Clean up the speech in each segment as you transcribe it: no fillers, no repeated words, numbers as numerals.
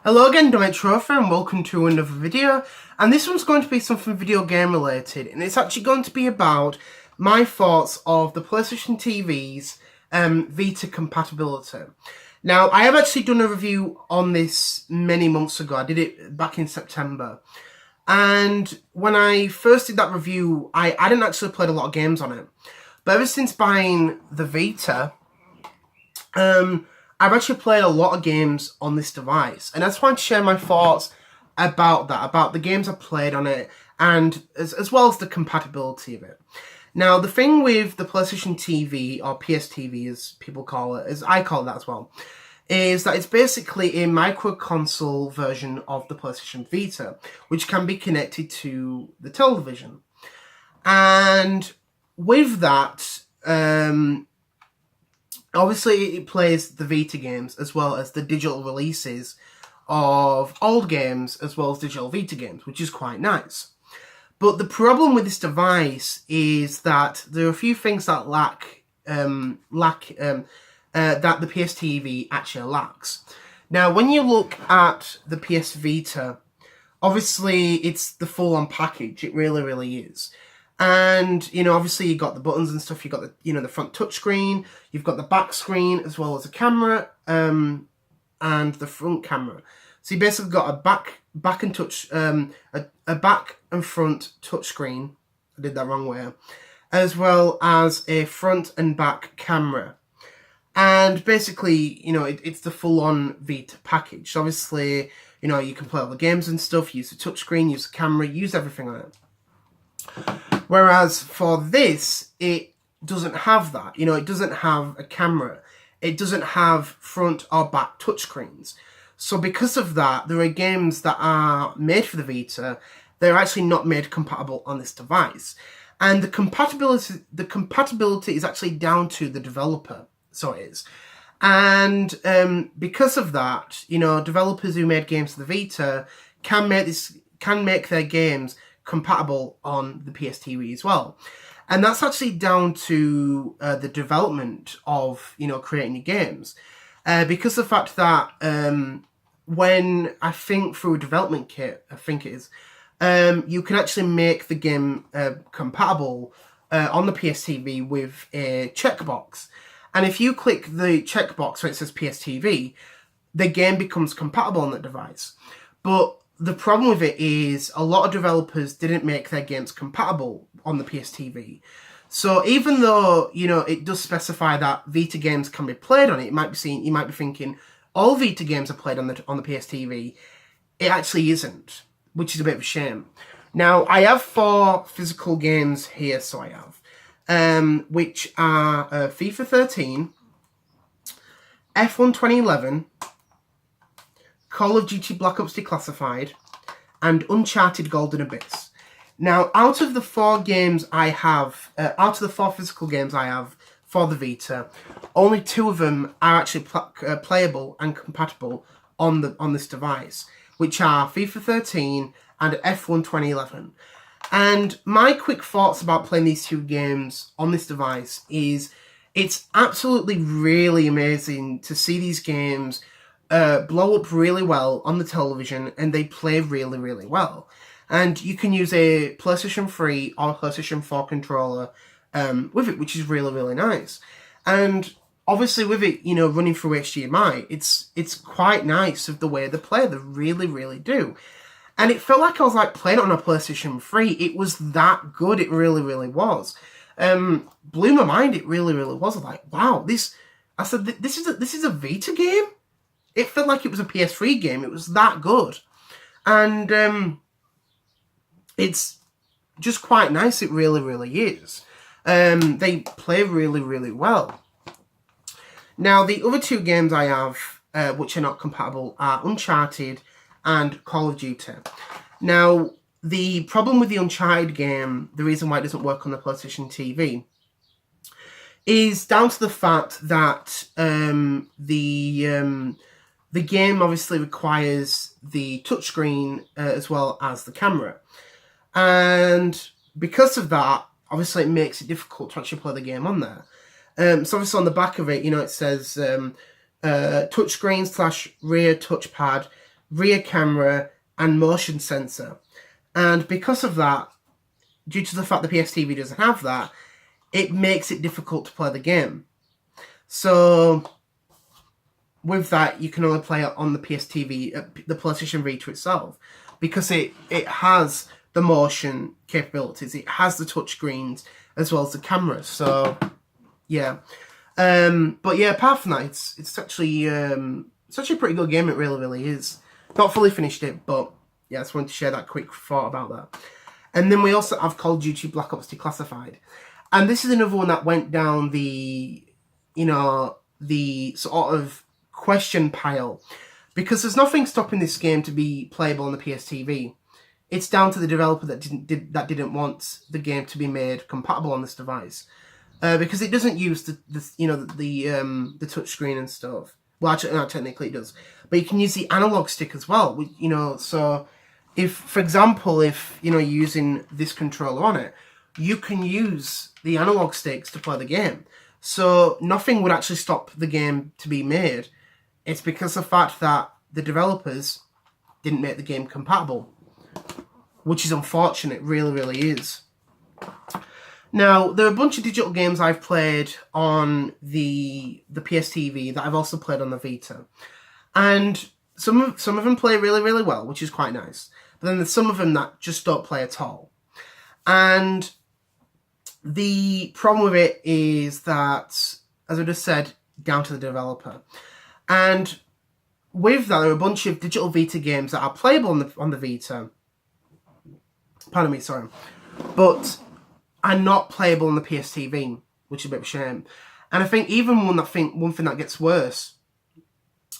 Hello again, Trophy, and welcome to another video. And this one's going to be something video game related, and it's actually going to be about my thoughts of the PlayStation TV's Vita Compatibility. Now, I have actually done a review on this many months ago. I did it back in September. And when I first did that review, I hadn't actually played a lot of games on it. But ever since buying the Vita, I've actually played a lot of games on this device, and I just want to share my thoughts about that, about the games I've played on it, and as well as the compatibility of it. Now, the thing with the PlayStation TV, or PSTV as people call it, as I call it that as well, is that it's basically a micro console version of the PlayStation Vita, which can be connected to the television. And with that, obviously, it plays the Vita games as well as the digital releases of old games as well as digital Vita games, which is quite nice. But the problem with this device is that there are a few things that that the PSTV actually lacks. Now, when you look at the PS Vita, obviously it's the full-on package. It really, really is. And, you know, obviously you've got the buttons and stuff, you've got the, the front touchscreen, you've got the back screen as well as a camera, and the front camera. So you basically got a back and touch, a back and front touchscreen, I did that wrong way, as well as a front and back camera. And basically, it's the full-on Vita package. So obviously, you can play all the games and stuff, use the touchscreen, use the camera, use everything on it. Whereas for this, it doesn't have that. It doesn't have a camera. It doesn't have front or back touchscreens. So because of that, there are games that are made for the Vita. They're actually not made compatible on this device. And the compatibility is actually down to the developer. So it is. And because of that, developers who made games for the Vita can make their games compatible on the PSTV as well. And that's actually down to the development of, creating your games. Because of the fact that when I think through a development kit, you can actually make the game compatible on the PSTV with a checkbox. And if you click the checkbox where it says PSTV, the game becomes compatible on that device. But the problem with it is a lot of developers didn't make their games compatible on the PSTV. So even though, it does specify that Vita games can be played on it, you might be thinking all Vita games are played on the PSTV. It actually isn't, which is a bit of a shame. Now, I have 4 physical games here, so I have, which are FIFA 13, F1 2011, Call of Duty Black Ops Declassified, and Uncharted Golden Abyss. Now, out of the 4 games I have, out of the 4 physical games I have for the Vita, only 2 of them are actually playable and compatible on this device, which are FIFA 13 and F1 2011. And my quick thoughts about playing these 2 games on this device is it's absolutely really amazing to see these games blow up really well on the television, and they play really, really well. And you can use a PlayStation 3 or PlayStation 4 controller with it, which is really, really nice. And obviously with it, running through HDMI, it's quite nice of the way they play. They really, really do. And it felt like I was playing it on a PlayStation 3. It was that good. It really, really was. Blew my mind. It really, really was. I was like, wow, this is a Vita game? It felt like it was a PS3 game. It was that good. And it's just quite nice. It really, really is. They play really, really well. Now, the other 2 games I have, which are not compatible, are Uncharted and Call of Duty. Now, the problem with the Uncharted game, the reason why it doesn't work on the PlayStation TV, is down to the fact that the game obviously requires the touchscreen as well as the camera. And because of that, obviously it makes it difficult to actually play the game on there. So obviously on the back of it, it says touchscreen /rear touchpad rear camera, and motion sensor. And because of that, due to the fact the PSTV doesn't have that, it makes it difficult to play the game. So with that, you can only play it on the PSTV, the PlayStation Vita itself, because it has the motion capabilities, it has the touchscreens as well as the camera. So yeah, but yeah, apart from that, it's actually a pretty good game. It really is. Not fully finished it, but yeah, I just wanted to share that quick thought about that. And then we also have Call of Duty Black Ops Declassified, and this is another one that went down the, the sort of question pile, because there's nothing stopping this game to be playable on the PSTV. It's down to the developer that didn't want the game to be made compatible on this device, because it doesn't use the touchscreen and stuff. Well, actually, no, technically it does, but you can use the analog stick as well. So if, for example, if you're using this controller on it, you can use the analog sticks to play the game. So nothing would actually stop the game to be made. It's because of the fact that the developers didn't make the game compatible, which is unfortunate, really is. Now, there are a bunch of digital games I've played on the PSTV that I've also played on the Vita. And some of them play really well, which is quite nice. But then there's some of them that just don't play at all. And the problem with it is that, as I just said, down to the developer. And with that, there are a bunch of digital Vita games that are playable on the Vita. Pardon me, sorry. But are not playable on the PSTV, which is a bit of a shame. And I think even one thing that gets worse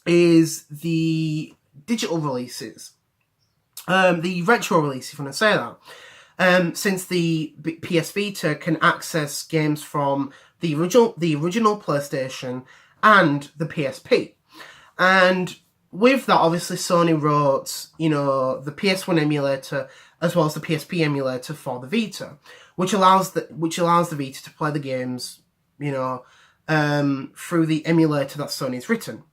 is the digital releases. The retro release, if you want to say that. Since the PS Vita can access games from the original PlayStation and the PSP. And with that, obviously, Sony wrote, the PS1 emulator as well as the PSP emulator for the Vita, which allows the Vita to play the games, through the emulator that Sony's written.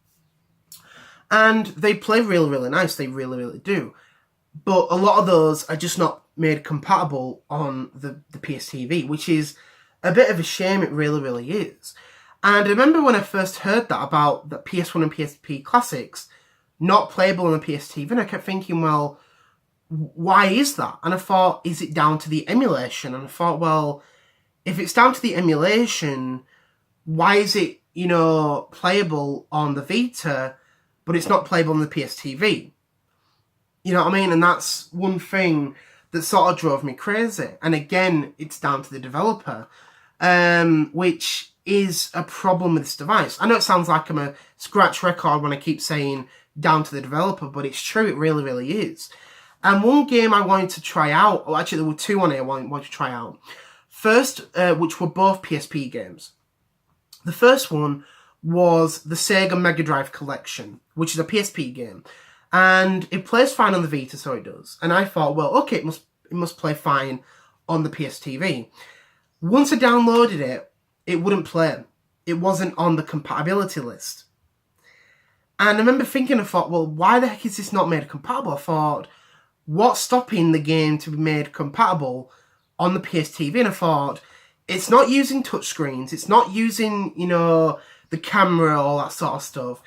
And they play really nice. They really do. But a lot of those are just not made compatible on the PSTV, which is a bit of a shame. It really is. And I remember when I first heard that about the PS1 and PSP classics not playable on the PSTV, and I kept thinking, well, why is that? And I thought, is it down to the emulation? And I thought, well, if it's down to the emulation, why is it, playable on the Vita, but it's not playable on the PSTV? You know what I mean? And that's one thing that sort of drove me crazy. And again, it's down to the developer, which is a problem with this device. I know it sounds like I'm a scratch record when I keep saying down to the developer, but it's true, it really is. And one game I wanted to try out, or actually there were two on here I wanted to try out. First, which were both PSP games. The first one was the Sega Mega Drive Collection, which is a PSP game. And it plays fine on the Vita, so it does. And I thought, well, okay, it must play fine on the PSTV. Once I downloaded it, it wouldn't play. It wasn't on the compatibility list. And I remember thinking, I thought, well, why the heck is this not made compatible? I thought, what's stopping the game to be made compatible on the PSTV? And I thought, it's not using touchscreens. It's not using, the camera, all that sort of stuff.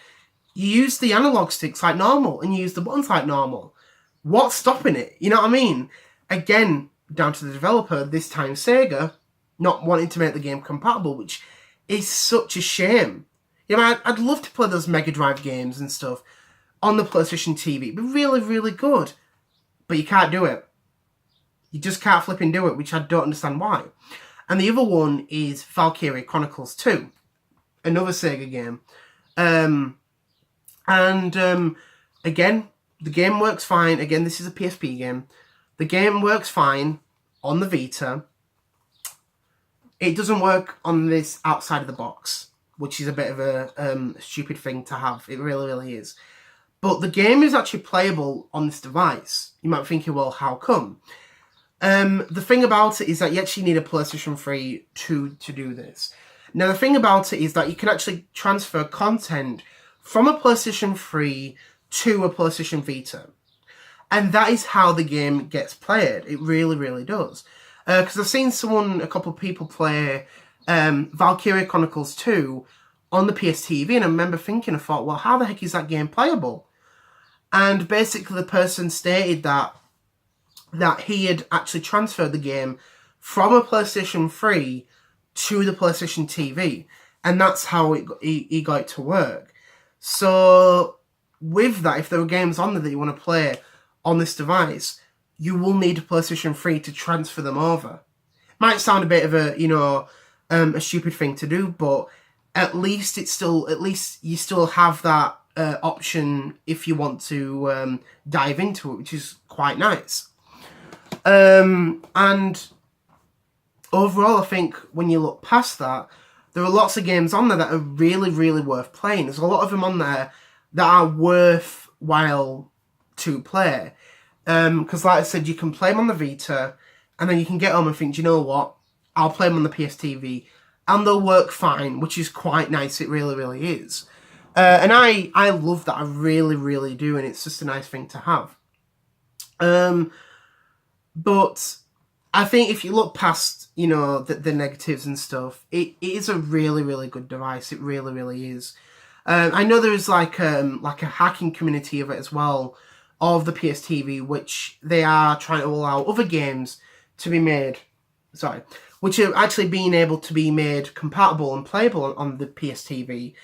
You use the analog sticks like normal and you use the buttons like normal. What's stopping it? You know what I mean? Again, down to the developer, this time Sega, not wanting to make the game compatible, which is such a shame. I'd love to play those Mega Drive games and stuff on the PlayStation TV. It'd be really good. But you can't do it. You just can't flipping do it, which I don't understand why. And the other one is Valkyria Chronicles 2. Another Sega game. Again, the game works fine. Again, this is a PSP game. The game works fine on the Vita. It doesn't work on this outside of the box, which is a bit of a stupid thing to have. It really is. But the game is actually playable on this device. You might be thinking, well, how come? The thing about it is that you actually need a PlayStation 3 to do this. Now, the thing about it is that you can actually transfer content from a PlayStation 3 to a PlayStation Vita. And that is how the game gets played. It really, really does. Because I've seen a couple of people play Valkyria Chronicles 2 on the PSTV, and I remember thinking, I thought, well, how the heck is that game playable? And basically the person stated that he had actually transferred the game from a PlayStation 3 to the PlayStation TV. And that's how he got it to work. So with that, if there were games on there that you want to play on this device, you will need a PlayStation 3 to transfer them over. Might sound a bit of a stupid thing to do, but at least you still have that option if you want to dive into it, which is quite nice. And overall, I think when you look past that, there are lots of games on there that are really, really worth playing. There's a lot of them on there that are worthwhile to play. Because like I said, you can play them on the Vita, and then you can get home and think, do you know what? I'll play them on the PSTV, and they'll work fine, which is quite nice. It really, really is. And I love that. I really, really do, and it's just a nice thing to have. But I think if you look past, the negatives and stuff, it is a really, really good device. It really, really is. I know there's like a hacking community of it as well, of the PSTV, which they are trying to allow other games to be made, which are actually being able to be made compatible and playable on the PSTV,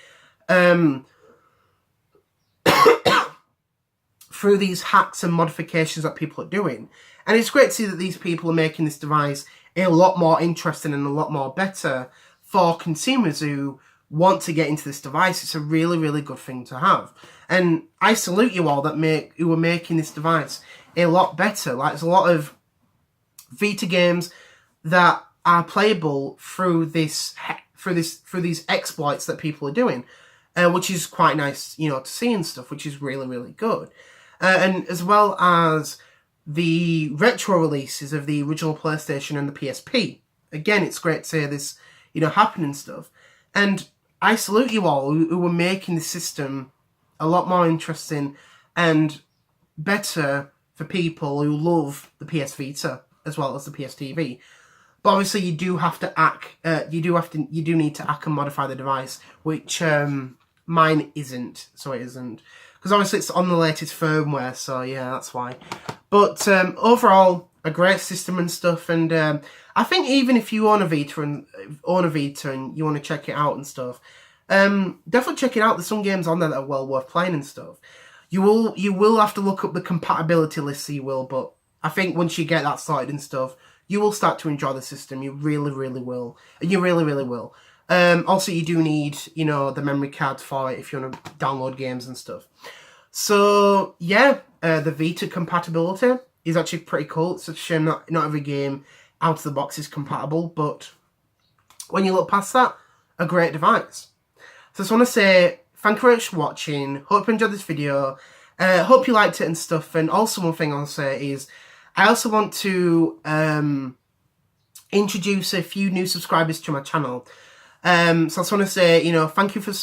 through these hacks and modifications that people are doing. And it's great to see that these people are making this device a lot more interesting and a lot more better for consumers who want to get into this device. It's a really, really good thing to have. And I salute you all who are making this device a lot better. Like, there's a lot of Vita games that are playable through these exploits that people are doing, which is quite nice, to see and stuff, which is really, really good. And as well as the retro releases of the original PlayStation and the PSP. Again, it's great to see this, happen and stuff. And I salute you all who are making the system a lot more interesting and better for people who love the PS Vita as well as the PSTV. But obviously, you do have to you do need to hack and modify the device, which mine isn't. So it isn't, because obviously it's on the latest firmware. So yeah, that's why. But overall, a great system and stuff. And I think even if you own a Vita and you want to check it out and stuff, definitely check it out. There's some games on there that are well worth playing and stuff. You will have to look up the compatibility list, so you will. But I think once you get that started and stuff, you will start to enjoy the system. You really, really will. You really, really will. Also, you do need, the memory card for it if you want to download games and stuff. So, yeah, the Vita compatibility is actually pretty cool. It's a shame not every game out of the box is compatible, but when you look past that, a great device. So I just want to say thank you very much for watching. Hope you enjoyed this video. Hope you liked it and stuff. And also one thing I'll say is, I also want to introduce a few new subscribers to my channel. So I just want to say, thank you for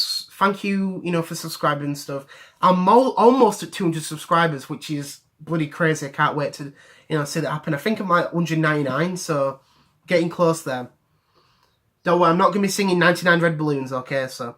subscribing and stuff. I'm almost at 200 subscribers, which is bloody crazy. I can't wait to, see that happen. I think I'm like 199, so getting close there. Don't worry, I'm not going to be singing 99 Red Balloons, okay? So,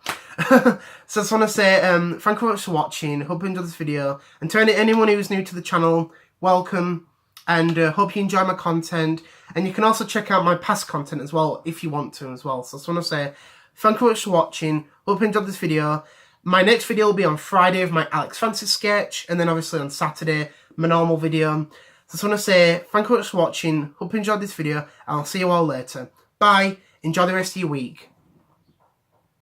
so I just want to say thank you very much for watching. Hope you enjoyed this video. And to anyone who's new to the channel, welcome. And hope you enjoy my content. And you can also check out my past content as well, if you want to as well. So I just want to say thank you very much for watching. Hope you enjoyed this video. My next video will be on Friday with my Alex Francis sketch. And then obviously on Saturday, my normal video. So I just want to say thank you very much for watching. Hope you enjoyed this video. And I'll see you all later. Bye. Enjoy the rest of your week.